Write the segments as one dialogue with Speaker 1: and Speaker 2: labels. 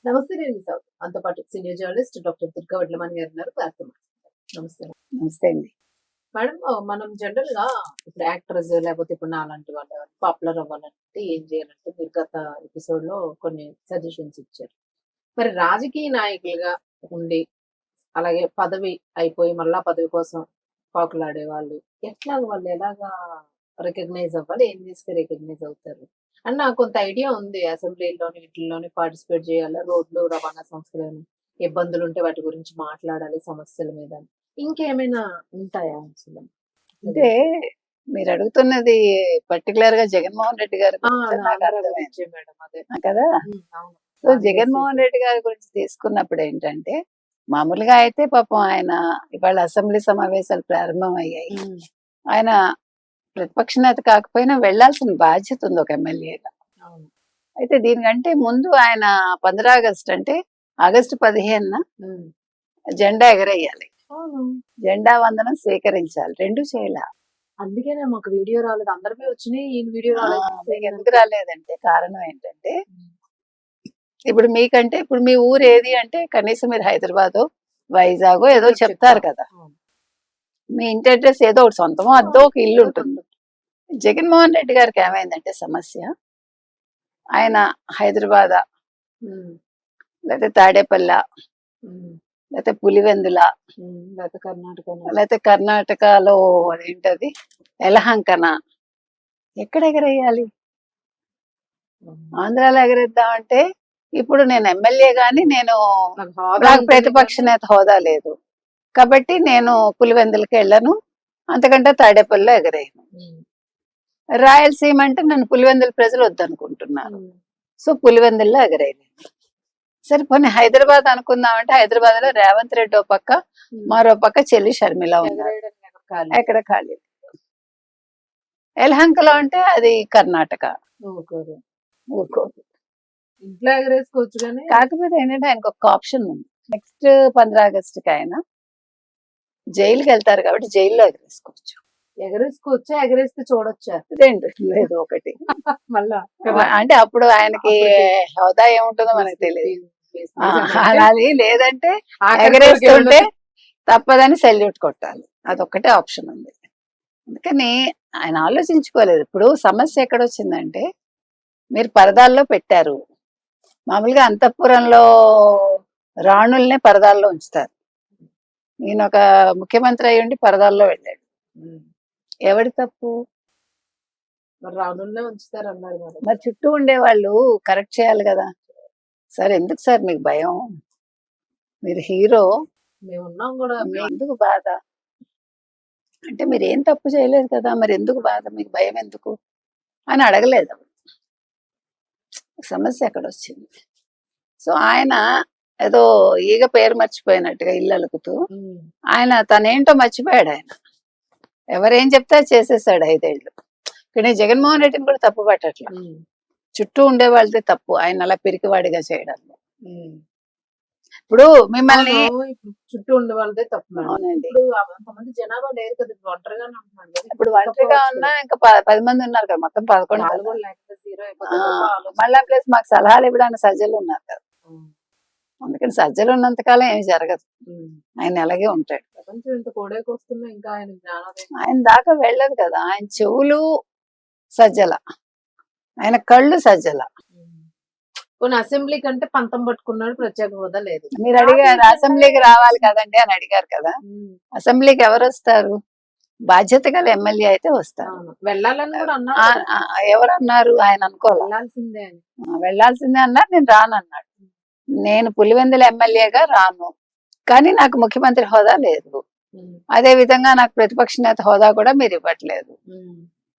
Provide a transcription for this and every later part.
Speaker 1: నమస్తే నేను మిస్ అవుతాను. మనతో పాటు senior journalist doctor Durga Vadlamani గారు ఉన్నారు. వారితో మాట్లాడతారు. నమస్తే మేడం.
Speaker 2: నమస్తే అండి.
Speaker 1: మేడం మనం జనరల్ గా ఇప్పుడు యాక్టర్స్ లేకపోతే ఇప్పుడు నాలాంటి వాళ్ళు పాపులర్ అవ్వాలంటే ఏం చేయాలంటే మీరు గత ఎపిసోడ్ లో కొన్ని సజెషన్స్ ఇచ్చారు. మరి రాజకీయ నాయకులుగా ఉండి అలాగే పదవి అయిపోయి మళ్ళా పదవి కోసం పాకులాడే వాళ్ళు వాళ్ళు ఎలాగా రికగ్నైజ్ అవ్వాలి? ఏం చేస్తే రికగ్నైజ్ అవుతారు? అని నాకు కొంత ఐడియా ఉంది. అసెంబ్లీలోని వీటిల్లోని పార్టిసిపేట్ చేయాలి. రోడ్లు రవాణా సంస్థలోని ఇబ్బందులు ఉంటే వాటి గురించి మాట్లాడాలి సమస్యల మీద. ఇంకేమైనా ఉంటాయా అసలు?
Speaker 2: అంటే మీరు అడుగుతున్నది పర్టికులర్ గా జగన్మోహన్ రెడ్డి గారి
Speaker 1: ఆ!
Speaker 2: గురించి నాకు
Speaker 1: ఆంధ్ర
Speaker 2: అర్థమైంది
Speaker 1: గురించే మేడం అదే.
Speaker 2: కదా.
Speaker 1: అవును.
Speaker 2: సో జగన్మోహన్ రెడ్డి గారి గురించి తీసుకున్నప్పుడు ఏంటంటే, మామూలుగా అయితే పాపం ఆయన ఇవాళ అసెంబ్లీ సమావేశాలు ప్రారంభం అయ్యాయి. ఆయన ప్రతిపక్ష నేత కాకపోయినా వెళ్లాల్సిన బాధ్యత ఉంది ఒక ఎమ్మెల్యేగా.
Speaker 1: అవును.
Speaker 2: అయితే దీనికంటే ముందు ఆయన 15 ఆగస్టు అంటే ఆగస్టు 15న జెండా ఎగరేయాలి,
Speaker 1: అవును.
Speaker 2: జెండా వందనం స్వీకరించాలి. రెండు చేయాల.
Speaker 1: అందుకేనే మాకు వీడియో రాలేదు. అందరివి వచ్చినాయి. ఈయన వీడియో రాలేదు.
Speaker 2: మీకు ఎందుకు రాలేదంటే కారణం ఏంటంటే, ఇప్పుడు మీకంటే ఇప్పుడు మీ ఊరు ఏది అంటే కనీసం మీరు హైదరాబాద్ వైజాగ్ ఏదో చెప్తారు కదా. మీ ఇంటి అడ్రస్ ఏదో ఒకటి సొంతమో అద్దో ఒక ఇల్లు ఉంటుంది. జగన్మోహన్ రెడ్డి గారికి ఏమైందంటే సమస్య, ఆయన హైదరాబాద్ లేకపోతే తాడేపల్లి లేకపోతే పులివెందుల లేకపోతే కర్ణాటకలో అదేంటది యలహంకన ఎక్కడ ఎగరేయాలి? ఆంధ్రాలో ఎగరేద్దామంటే ఇప్పుడు నేను ఎమ్మెల్యే గాని నేను నాకు ప్రతిపక్ష నేత హోదా లేదు కాబట్టి నేను పులివెందులకి వెళ్ళను, అంతకంటే తాడేపల్లిలో ఎగరేయను. రాయలసీమ అంటే నన్ను పులివెందుల ప్రజలు వద్దనుకుంటున్నారు, సో పులివెందుల్లో ఎగరేయను. సరే పోనీ హైదరాబాద్ అనుకుందామంటే హైదరాబాద్ లో రేవంత్ రెడ్డి ఓ పక్క, మరో పక్క చెల్లి షర్మిల ఉన్నారు, ఎక్కడ ఖాళీ. యలహంకలో అంటే అది కర్ణాటక, ఊరుకోరు.
Speaker 1: ఇంట్లో ఎగరేసుకోవచ్చు కానీ
Speaker 2: కాకపోతే ఏంటంటే ఆయనకు ఒక ఆప్షన్ ఉంది. నెక్స్ట్ 15 ఆగస్టుకి ఆయన జైలుకి వెళ్తారు కాబట్టి జైల్లో ఎగరేసుకోవచ్చు.
Speaker 1: ఎగరేస్తే చూడొచ్చా?
Speaker 2: రెండు లేదు ఒకటి
Speaker 1: మళ్ళా
Speaker 2: అంటే అప్పుడు ఆయనకి హోదా ఏముంటుందో మనకు తెలియదు. అది లేదంటే ఎగరేస్తుంటే తప్పదని సెల్యూట్ కొట్టాలి, అదొక్కటే ఆప్షన్ ఉంది. అందుకని ఆయన ఆలోచించుకోలేదు. ఇప్పుడు సమస్య ఎక్కడొచ్చిందంటే, మీరు పరదాల్లో పెట్టారు. మామూలుగా అంతఃపురంలో రాణుల్నే పరదాల్లో ఉంచుతారు. ఈయన ఒక ముఖ్యమంత్రి అయ్యి ఉండి పరదాల్లో వెళ్ళాడు. ఎవడి తప్పు?
Speaker 1: మరి రాణుల్నే ఉంచుతారు అన్నారు.
Speaker 2: మరి చుట్టూ ఉండే వాళ్ళు కరెక్ట్ చేయాలి కదా. సార్ ఎందుకు సార్ మీకు భయం? మీరు హీరో,
Speaker 1: మేము ఉన్నాం కూడా.
Speaker 2: ఎందుకు బాధ అంటే మీరు ఏం తప్పు చేయలేదు కదా, మరి ఎందుకు బాధ, మీకు భయం ఎందుకు అని అడగలేదు. సమస్య ఎక్కడ వచ్చింది? సో ఆయన ఏదో ఈగ పేరు మర్చిపోయినట్టుగా ఇల్లు అలుకుతూ ఆయన తనేంటో మర్చిపోయాడు. ఆయన ఎవరేం చెప్తే చేసేసాడు 5 ఏళ్ళు. కానీ జగన్మోహన్ రెడ్డిని కూడా తప్పు పట్టట్లా, చుట్టూ ఉండే వాళ్ళదే తప్పు ఆయన అలా పిరికివాడిగా చేయడంలో. ఇప్పుడు మిమ్మల్ని
Speaker 1: చుట్టూ ఉండే వాళ్ళదే తప్పు.
Speaker 2: అవునండి.
Speaker 1: ఇప్పుడు అంతమంది జనాభా లేరు కదా, ఒంటరిగానే ఉంటున్నాడు కదా.
Speaker 2: ఇప్పుడు ఒంటరిగా ఉన్నా ఇంకా 10 మంది ఉన్నారు కదా, మొత్తం 11. మళ్ళా ప్లస్ మాకు సలహాలు ఇవ్వడానికి సజ్జలు ఉన్నారు కదా. అందుకని సజ్జలు ఉన్నంతకాలం ఏమి జరగదు, ఆయన అలాగే ఉంటాడు.
Speaker 1: ప్రపంచం ఇంత కోడేకొస్తున్నా ఇంకా ఆయన జ్ఞానోదయం
Speaker 2: ఆయన దాకా వెళ్ళదు కదా. ఆయన చెవులు సజ్జల, ఆయన కళ్ళు సజ్జల.
Speaker 1: కొన్ని అసెంబ్లీ కంటే పంతం పట్టుకున్నాడు, ప్రత్యేక హోదా లేదు.
Speaker 2: మీరు అడిగారు అసెంబ్లీకి రావాలి కదండి అని అడిగారు కదా. అసెంబ్లీకి ఎవరు వస్తారు? బాధ్యత గల ఎమ్మెల్యే అయితే వస్తారు.
Speaker 1: వెళ్ళాలని కూడా అన్నారు.
Speaker 2: ఎవరు అన్నారు? ఆయన అనుకోవాలి
Speaker 1: వెళ్ళాల్సిందే అని.
Speaker 2: వెళ్ళాల్సిందే అన్నారు. నేను రానన్నాడు. నేను పులివెందుల ఎమ్మెల్యేగా రాను, కానీ నాకు ముఖ్యమంత్రి హోదా లేదు, అదే విధంగా నాకు ప్రతిపక్ష నేత హోదా కూడా మీరు ఇవ్వట్లేదు,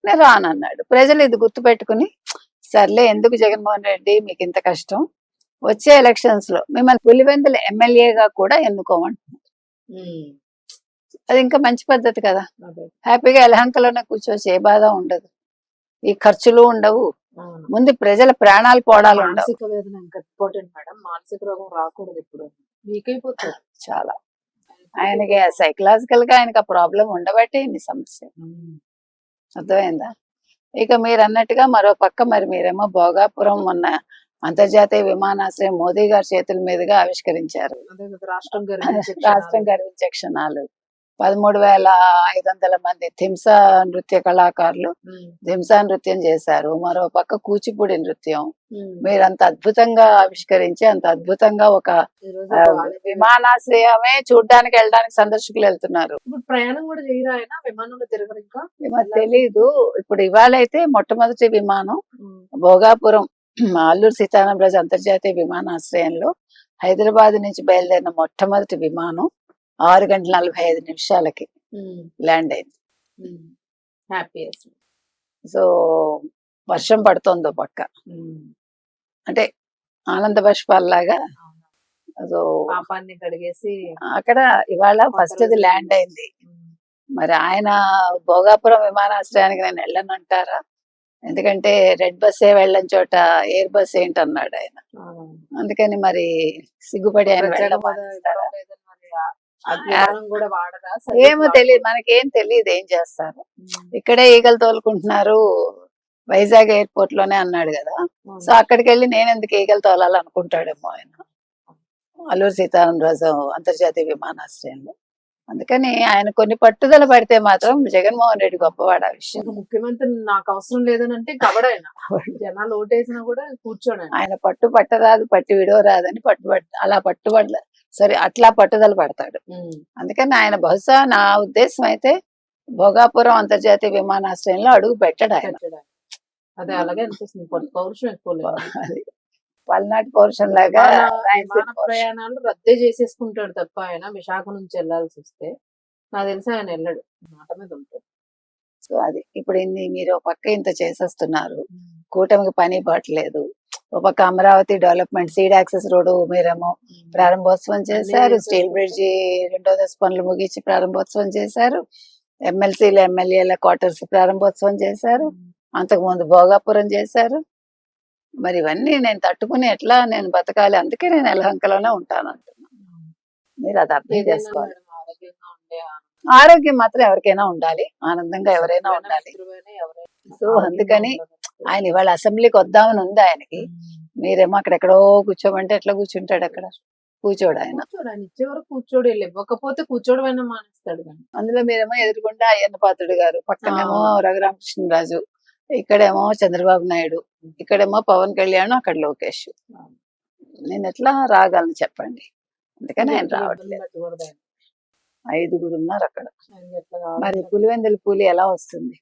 Speaker 2: నేను రానన్నాడు. ప్రజలు ఇది గుర్తు పెట్టుకుని సర్లే ఎందుకు జగన్మోహన్ రెడ్డి మీకు ఇంత కష్టం, వచ్చే ఎలక్షన్స్ లో మిమ్మల్ని పులివెందుల ఎమ్మెల్యేగా కూడా ఎన్నుకోమంటున్నారు. అది ఇంకా మంచి పద్ధతి కదా. హ్యాపీగా యలహంకలోనే కూర్చోవచ్చు, ఏ బాధ ఉండదు, ఈ ఖర్చులు ఉండవు, ముందు ప్రజల ప్రాణాలు పోవడాలు ఉండవు.
Speaker 1: మానసిక వేదన ఇంకా ఇంపార్టెంట్ మేడం. మానసిక రోగం రాకూడదు, ఇప్పుడు వీక్ అయిపోతారు
Speaker 2: చాలా. ఆయనకి సైకలాజికల్ గా ఆయనకి ఆ ప్రాబ్లం ఉండబట్టే ఇన్ని సమస్య. అర్థమైందా? ఇక మీరు అన్నట్టుగా మరో పక్క మరి మీరేమో భోగాపురం మొన్న అంతర్జాతీయ విమానాశ్రయం మోదీ గారి చేతుల మీదుగా ఆవిష్కరించారు.
Speaker 1: అదే కదా రాష్ట్రం గర్వించే
Speaker 2: రాష్ట్రం
Speaker 1: క్షణాలు.
Speaker 2: గర్వించే క్షణాలు. 13,500 మంది థింసా నృత్య కళాకారులు
Speaker 1: ఉమ్,
Speaker 2: థింసా నృత్యం చేశారు. మరో పక్క కూచిపూడి నృత్యం.
Speaker 1: ఉమ్.
Speaker 2: మీరు అంత అద్భుతంగా ఆవిష్కరించి అంత అద్భుతంగా ఒక
Speaker 1: ఈ రోజు
Speaker 2: ఆ,
Speaker 1: ఒక వాణిజ్య
Speaker 2: విమానాశ్రయమే చూడడానికి వెళ్ళడానికి సందర్శకులు వెళ్తున్నారు.
Speaker 1: ఇప్పుడు ప్రయాణం కూడా చేయరా ఆయన విమానంలో తిరగరు ఇంకా.
Speaker 2: ఏమో తెలీదు. ఇప్పుడు ఇవాళైతే మొట్టమొదటి విమానం
Speaker 1: ఉమ్,
Speaker 2: భోగాపురం అల్లూరు సీతారామరాజు అంతర్జాతీయ విమానాశ్రయంలో హైదరాబాద్ నుంచి బయలుదేరిన మొట్టమొదటి విమానం 6:45
Speaker 1: ఉమ్,
Speaker 2: ల్యాండ్ అయింది.
Speaker 1: ఉమ్. హ్యాపీయెస్ట్.
Speaker 2: సో వర్షం పడుతోందో పక్క, అంటే ఆనంద బాష్పాల్లాగా.
Speaker 1: అవును.
Speaker 2: సో
Speaker 1: పాపాన్ని కడిగేసి
Speaker 2: అక్కడ ఇవాళ ఫస్ట్ అది ల్యాండ్ అయింది. మరి ఆయన భోగాపురం విమానాశ్రయానికి నేను వెళ్ళనంటారా? ఎందుకంటే రెడ్ బస్సే వెళ్ళని చోట ఎయిర్ బస్ ఏంటన్నాడు ఆయన. అందుకని మరి సిగ్గుపడి ఆయన
Speaker 1: ప్రత్యేక
Speaker 2: వెళ్ళడం
Speaker 1: హోదా
Speaker 2: మానేస్తారా?
Speaker 1: ఇవ్వడం లేదని మరి ఆ విమానం కూడా వాడరా?
Speaker 2: ఏమో తెలియదు, మనకేం తెలియదు ఏం చేస్తారు. ఇక్కడే ఈగలు తోలుకుంటున్నారు వైజాగ్ ఎయిర్పోర్ట్ లోనే అన్నాడు కదా. సో అక్కడికి వెళ్ళి నేను ఎందుకు ఈగలు తోలాలనుకుంటాడేమో ఆయన అల్లూరు సీతారామరాజు అంతర్జాతీయ విమానాశ్రయంలో. అందుకని ఆయన కొన్ని పట్టుదల పడితే మాత్రం జగన్మోహన్ రెడ్డి గొప్పవాడు ఆ విషయం.
Speaker 1: ఇంకా ముఖ్యమంత్రి నాకు అవసరం లేదని అంటే కబడాయన జనాలు ఓటేసినా కూడా కూర్చోడు ఆయన.
Speaker 2: ఆయన పట్టరాదు పట్టి విడవరాదని అలా పట్టుబడ సరే అట్లా పట్టుదల పడతాడు. అందుకని ఆయన బహుశా నా ఉద్దేశం అయితే భోగాపురం అంతర్జాతీయ విమానాశ్రయంలో అడుగు పెట్టాడు ఆయన.
Speaker 1: అదే అలాగే అనిపిస్తుంది. పౌరుషం ఎక్కువ లేదు.
Speaker 2: అది పల్నాటి పౌరుషం లాగా
Speaker 1: విమాన ప్రయాణాలు రద్దే చేసేసుకుంటాడు తప్ప ఆయన విశాఖ నుంచి వెళ్లాల్సి వస్తే నాకు తెలిసి ఆయన వెళ్ళడు, మాట మీద ఉంటాడు.
Speaker 2: సో అది ఇప్పుడు ఇన్ని మీరు ఒక పక్క ఇంత చేసేస్తున్నారు, కూటమికి పని పట్టలేదు. ఒక పక్క Amaravati development seed access road మీరేమో ప్రారంభోత్సవం చేశారు, స్టీల్ బ్రిడ్జి 2వ దశ పనులు ముగించి ప్రారంభోత్సవం చేశారు, ఎమ్మెల్సీలు ఎమ్మెల్యేల క్వార్టర్స్ ప్రారంభోత్సవం చేశారు, అంతకు ముందు భోగాపురం చేశారు. మరి ఇవన్నీ నేను తట్టుకుని ఎట్లా నేను బతకాలి? అందుకే నేను ఎలహంకలోనే ఉంటాను అంటున్నాను. మీరు అది అర్థం చేసుకోవాలి.
Speaker 1: ఆరోగ్యంగా ఉండే
Speaker 2: ఆరోగ్యం మాత్రం ఎవరికైనా ఉండాలి, ఆనందంగా ఎవరైనా ఉండాలి. సో అందుకని ఆయన ఇవాళ అసెంబ్లీకి వద్దామని ఉంది ఆయనకి. మీరేమో అక్కడెక్కడో కూర్చోమంటే ఎట్లా కూర్చుంటాడు? అక్కడ కూర్చోడు ఆయన.
Speaker 1: ఆయన ఇచ్చే వరకు కూర్చోడు, ఇవ్వకపోతే కూర్చోడమైనా మానేస్తాడు.
Speaker 2: అందులో మీరేమో ఎదురుకుండా అయ్యన్న పాత్రుడు గారు, పక్కనేమో రఘురామకృష్ణరాజు, ఇక్కడేమో చంద్రబాబు నాయుడు, ఇక్కడేమో పవన్ కళ్యాణ్, అక్కడ లోకేష్. నేను ఎట్లా రాగలను చెప్పండి? అందుకని ఆయన రావట్లేదు. 5గురు ఉన్నారు అక్కడ. మరి పులివెందుల పూలి ఎలా వస్తుంది?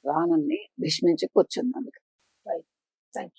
Speaker 2: రానుంది, భీష్మించి కూర్చుంది. అందుకని